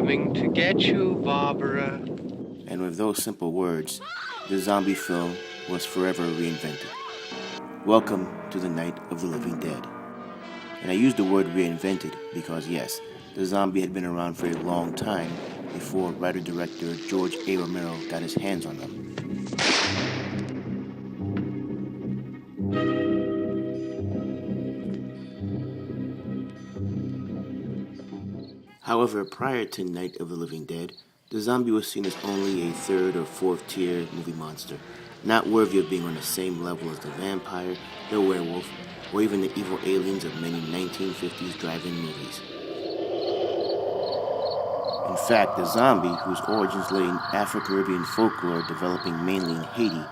coming to get you, Barbara. And with those simple words, the zombie film was forever reinvented. Welcome to the Night of the Living Dead. And I use the word reinvented because yes, the zombie had been around for a long time before writer-director George A. Romero got his hands on them. However, prior to Night of the Living Dead, the zombie was seen as only a third or fourth tier movie monster, not worthy of being on the same level as the vampire, the werewolf, or even the evil aliens of many 1950s drive-in movies. In fact, the zombie, whose origins lay in Afro-Caribbean folklore developing mainly in Haiti,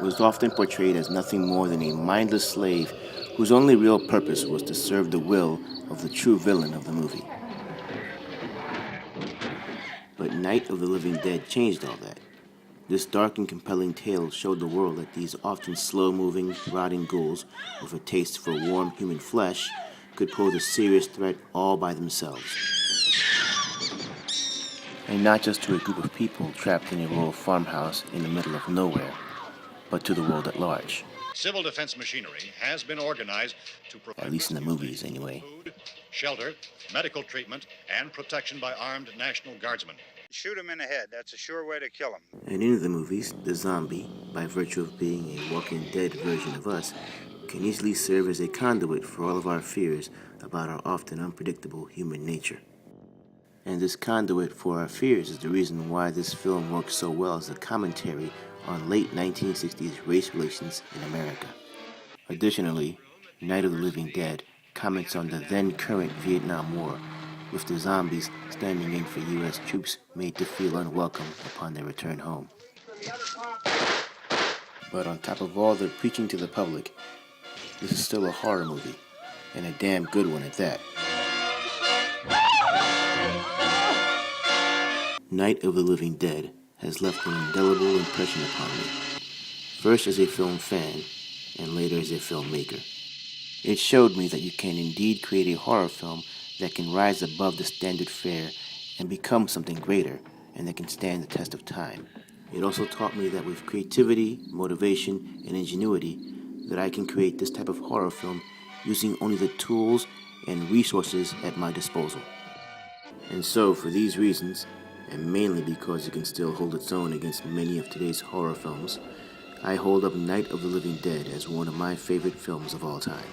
was often portrayed as nothing more than a mindless slave whose only real purpose was to serve the will of the true villain of the movie. But Night of the Living Dead changed all that. This dark and compelling tale showed the world that these often slow-moving, rotting ghouls with a taste for warm human flesh could pose a serious threat all by themselves. And not just to a group of people trapped in a rural farmhouse in the middle of nowhere, but to the world at large. Civil defense machinery has been organized to provide, at least in the movies anyway, food, shelter, medical treatment, and protection by armed National Guardsmen. Shoot him in the head. That's a sure way to kill him. And in the movies, the zombie, by virtue of being a Walking Dead version of us, can easily serve as a conduit for all of our fears about our often unpredictable human nature. And this conduit for our fears is the reason why this film works so well as a commentary on late 1960s race relations in America. Additionally, Night of the Living Dead comments on the then-current Vietnam War, with the zombies standing in for U.S. troops made to feel unwelcome upon their return home. But on top of all the preaching to the public, this is still a horror movie, and a damn good one at that. Night of the Living Dead has left an indelible impression upon me, first as a film fan, and later as a filmmaker. It showed me that you can indeed create a horror film that can rise above the standard fare and become something greater, and that can stand the test of time. It also taught me that with creativity, motivation, and ingenuity, that I can create this type of horror film using only the tools and resources at my disposal. And so, for these reasons, and mainly because it can still hold its own against many of today's horror films, I hold up Night of the Living Dead as one of my favorite films of all time.